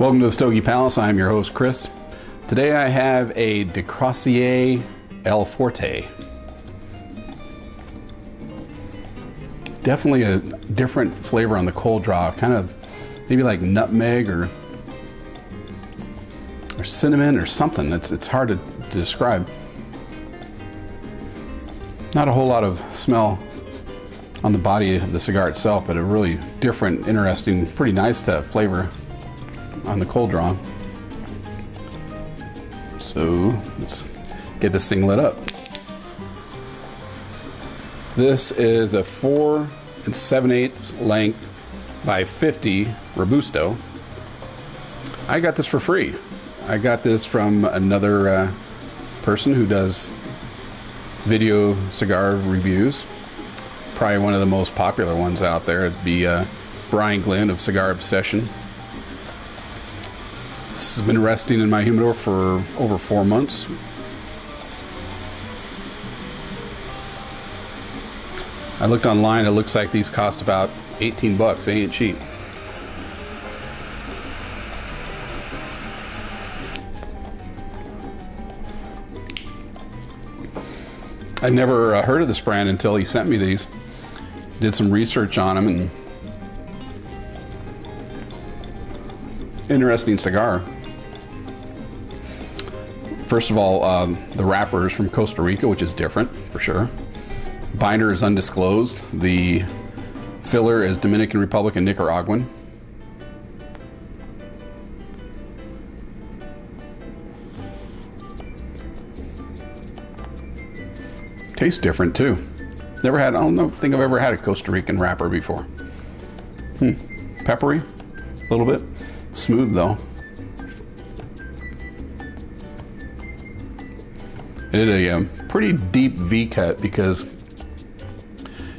Welcome to the Stogie Palace. I'm your host, Chris. Today I have a L'Forte L'Forte. Definitely a different flavor on the cold draw, kind of maybe like nutmeg or cinnamon or something. It's hard to describe. Not a whole lot of smell on the body of the cigar itself, but a really different, interesting, pretty nice flavor on the cold draw. So let's get this thing lit up. This is a 4 7/8 length by 50 Robusto. I got this for free. I got this from another person who does video cigar reviews. Probably one of the most popular ones out there. It'd be Brian Glenn of Cigar Obsession. This has been resting in my humidor for over 4 months. I looked online, it looks like these cost about 18 bucks. They ain't cheap. I'd never heard of this brand until he sent me these. Did some research on them, and interesting cigar. First of all, the wrapper is from Costa Rica, which is different for sure. Binder is undisclosed. The filler is Dominican Republic and Nicaraguan. Tastes different too. I don't think I've ever had a Costa Rican wrapper before. Peppery, a little bit. Smooth though. I did a pretty deep V cut because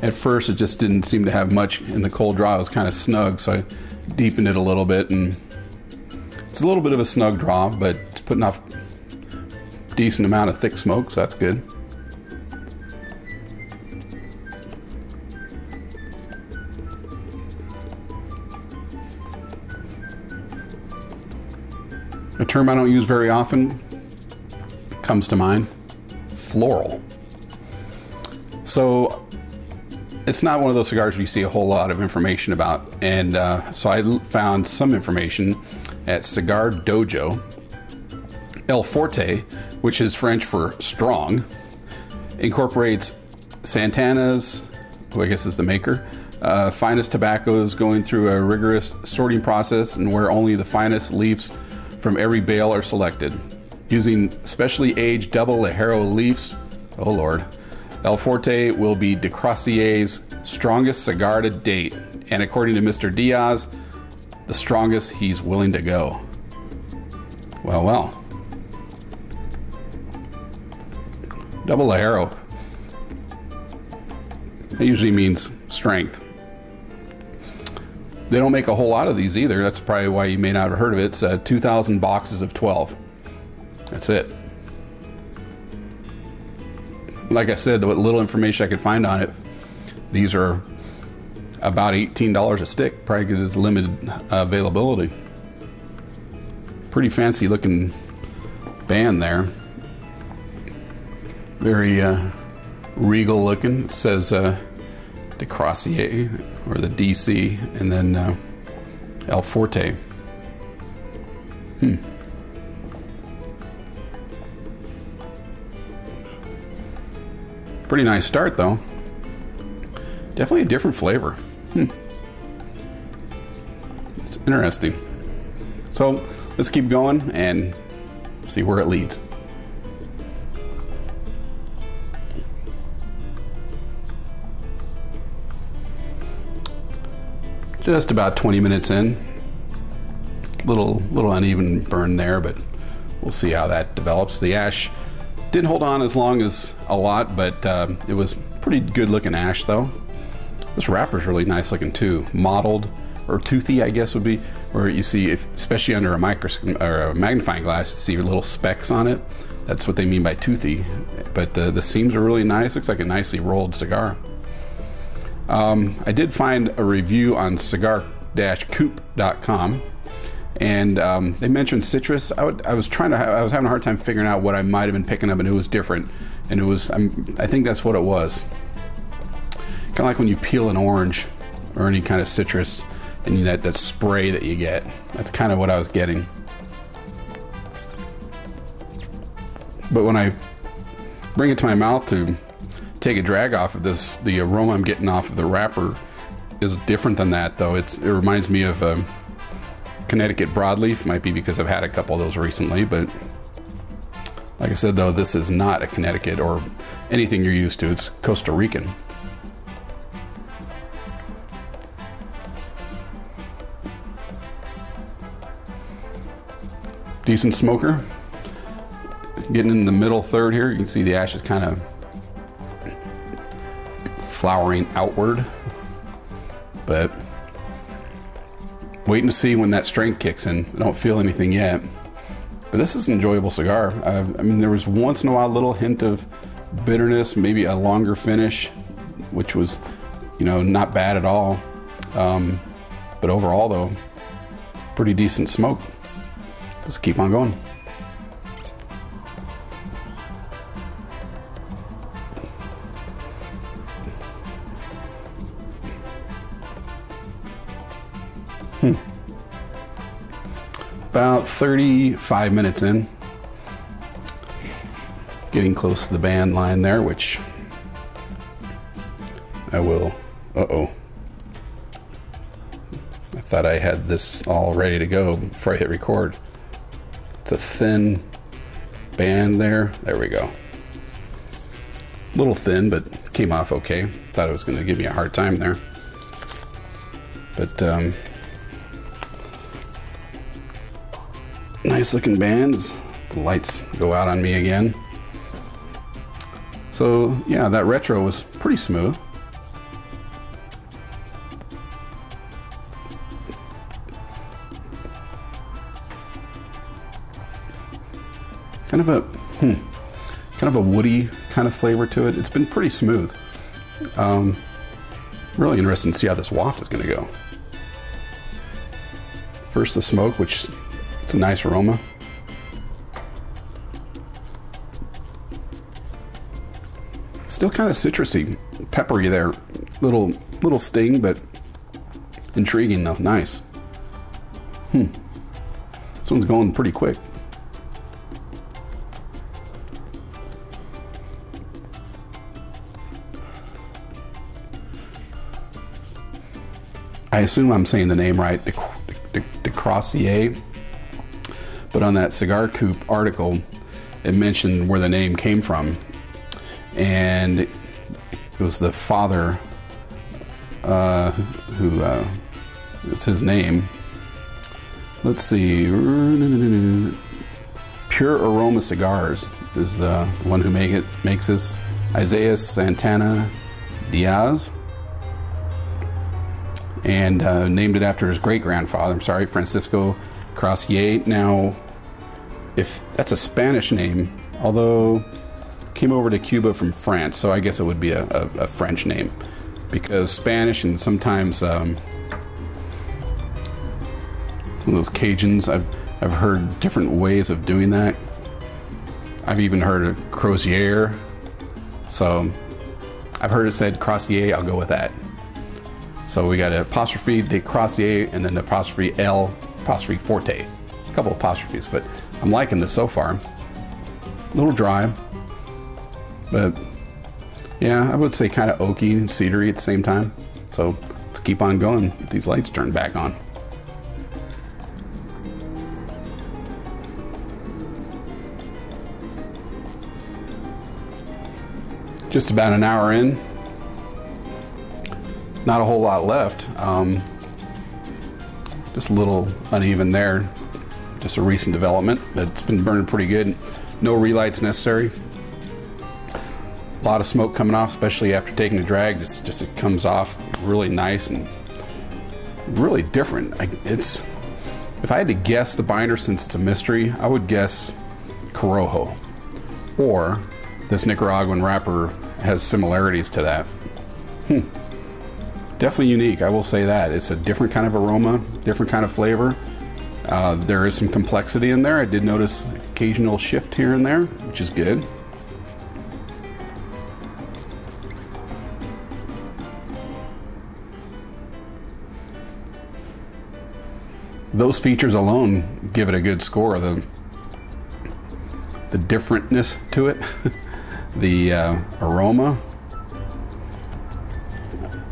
at first it just didn't seem to have much in the cold draw. It was kind of snug, so I deepened it a little bit, and it's a little bit of a snug draw, but it's putting off a decent amount of thick smoke, so that's good. A term I don't use very often comes to mind: floral. So it's not one of those cigars where you see a whole lot of information about, and so I found some information at Cigar Dojo. L'Forte, which is French for strong, incorporates Santana's, who I guess is the maker, finest tobaccos, going through a rigorous sorting process, and where only the finest leaves from every bale are selected. Using specially aged double Ligero leaves, oh Lord, L'Forte will be de Croissier's strongest cigar to date, and according to Mr. Diaz, the strongest he's willing to go. Well, well. Double Ligero. That usually means strength. They don't make a whole lot of these either. That's probably why you may not have heard of it. It's 2,000 boxes of 12. That's it. Like I said, what little information I could find on it, these are about $18 a stick. Probably because it's limited availability. Pretty fancy looking band there. Very regal looking. It says de Croisier, or the DC, and then L'Forte. Pretty nice start though. Definitely a different flavor. It's interesting. So let's keep going and see where it leads. Just about 20 minutes in. Little uneven burn there, but we'll see how that develops. The ash didn't hold on as long as a lot, but it was pretty good looking ash though. This wrapper's really nice looking too. Mottled, or toothy I guess would be, where you see, especially under a microscope or a magnifying glass, you see little specks on it. That's what they mean by toothy. But the seams are really nice. Looks like a nicely rolled cigar. I did find a review on cigar-coop.com, And they mentioned citrus. I was having a hard time figuring out what I might have been picking up, and it was different. And it was, I think that's what it was. Kind of like when you peel an orange or any kind of citrus, and that spray that you get. That's kind of what I was getting. But when I bring it to my mouth to take a drag off of this, the aroma I'm getting off of the wrapper is different than that, though. It reminds me of Connecticut broadleaf. Might be because I've had a couple of those recently, but like I said, though, this is not a Connecticut or anything you're used to. It's Costa Rican. Decent smoker. Getting in the middle third here, you can see the ash is kind of flowering outward, but waiting to see when that strength kicks in. I don't feel anything yet, but this is an enjoyable cigar. I mean, there was once in a while a little hint of bitterness, maybe a longer finish, which was, not bad at all. But overall, though, pretty decent smoke. Let's keep on going. About 35 minutes in. Getting close to the band line there, which I will. Uh-oh. I thought I had this all ready to go before I hit record. It's a thin band there. There we go. A little thin, but came off okay. Thought it was going to give me a hard time there. But, nice looking bands. The lights go out on me again. So, yeah, that retro was pretty smooth. Kind of a woody kind of flavor to it. It's been pretty smooth. Really interested to see how this waft is going to go. First the smoke, which it's a nice aroma. Still kind of citrusy, peppery there. Little sting, but intriguing though. Nice. This one's going pretty quick. I assume I'm saying the name right, de Crossier. But on that Cigar Coop article, it mentioned where the name came from. And it was the father it's his name. Let's see. Pure Aroma Cigars is the one who makes this. Isaiah Santana Diaz. And named it after his great-grandfather, Francisco Crossier. Now, if that's a Spanish name, although came over to Cuba from France, so I guess it would be a French name, because Spanish and sometimes some of those Cajuns, I've heard different ways of doing that. I've even heard of Crozier, so I've heard it said Crossier. I'll go with that. So we got an apostrophe de Crossier and then the apostrophe L apostrophe Forte. A couple of apostrophes, but I'm liking this so far. A little dry, but yeah, I would say kind of oaky and cedary at the same time. So let's keep on going. Get these lights turned back on. Just about an hour in. Not a whole lot left. Just a little uneven there. Just a recent development, but it's been burning pretty good. No relights necessary. A lot of smoke coming off, especially after taking a drag. Just it comes off really nice and really different. If I had to guess the binder, since it's a mystery, I would guess Corojo, or this Nicaraguan wrapper has similarities to that. Definitely unique, I will say that. It's a different kind of aroma, different kind of flavor. There is some complexity in there. I did notice occasional shift here and there, which is good. Those features alone give it a good score. The differentness to it, the aroma.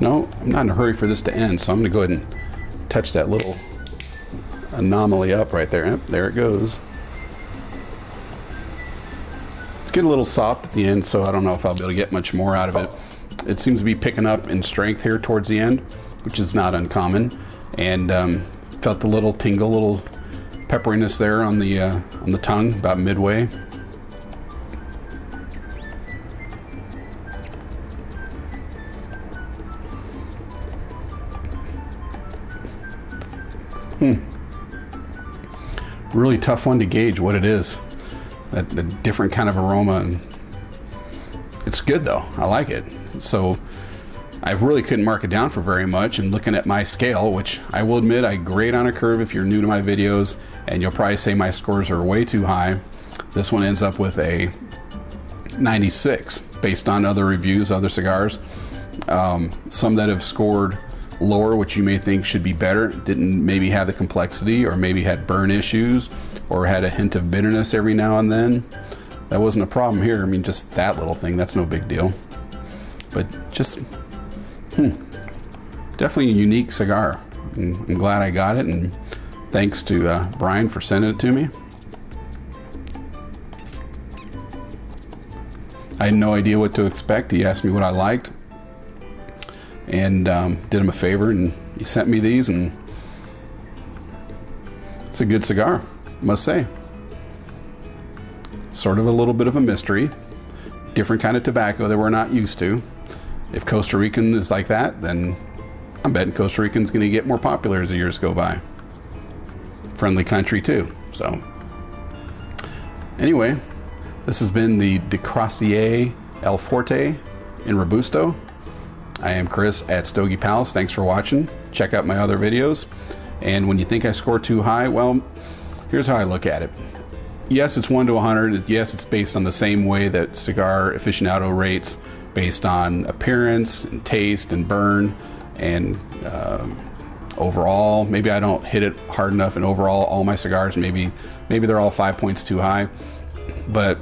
No, I'm not in a hurry for this to end, so I'm going to go ahead and touch that little anomaly up right there. Yep, there it goes. It's getting a little soft at the end, so I don't know if I'll be able to get much more out of it. It seems to be picking up in strength here towards the end, which is not uncommon, and felt a little tingle, a little pepperiness there on the tongue about midway. Really tough one to gauge what it is. That different kind of aroma, and it's good though. I like it. So I really couldn't mark it down for very much, and looking at my scale, which I will admit I grade on a curve if you're new to my videos, and you'll probably say my scores are way too high. This one ends up with a 96 based on other reviews, other cigars. Some that have scored lower, which you may think should be better, didn't maybe have the complexity, or maybe had burn issues, or had a hint of bitterness every now and then. That wasn't a problem here. I mean, just that little thing, that's no big deal. But just, definitely a unique cigar. I'm glad I got it, and thanks to Brian for sending it to me. I had no idea what to expect. He asked me what I liked, and did him a favor, and he sent me these, and it's a good cigar, must say. Sort of a little bit of a mystery, different kind of tobacco that we're not used to. If Costa Rican is like that, then I'm betting Costa Rican's going to get more popular as the years go by. Friendly country too. So anyway, this has been the L'Forte Robusto. I am Chris at Stogie Palace. Thanks for watching. Check out my other videos. And when you think I score too high, well, here's how I look at it. Yes, it's 1 to 100. Yes, it's based on the same way that cigar aficionado rates, based on appearance and taste and burn and overall. Maybe I don't hit it hard enough, and overall all my cigars, maybe they're all 5 points too high. But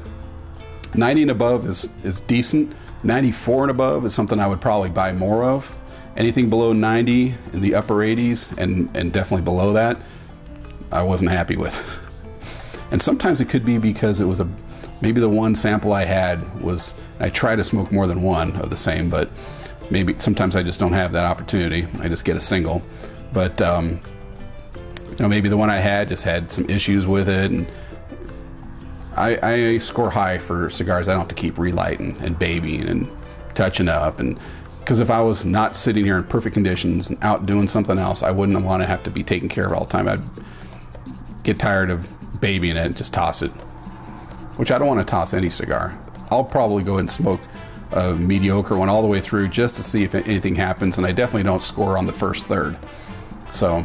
90 and above is decent. 94 and above is something I would probably buy more of. Anything below 90 in the upper 80s and definitely below that, I wasn't happy with. And sometimes it could be because it was maybe the one sample I had was, I try to smoke more than one of the same, but maybe sometimes I just don't have that opportunity. I just get a single. But you know, maybe the one I had just had some issues with it, and I score high for cigars I don't have to keep relighting and babying and touching up, and because if I was not sitting here in perfect conditions and out doing something else, I wouldn't want to have to be taken care of all the time. I'd get tired of babying it and just toss it, which I don't want to toss any cigar. I'll probably go and smoke a mediocre one all the way through just to see if anything happens, and I definitely don't score on the first third. So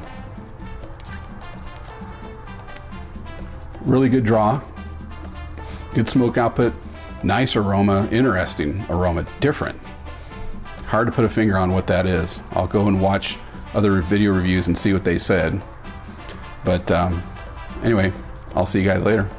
really good draw, good smoke output, nice aroma, interesting aroma, different. Hard to put a finger on what that is. I'll go and watch other video reviews and see what they said. But anyway, I'll see you guys later.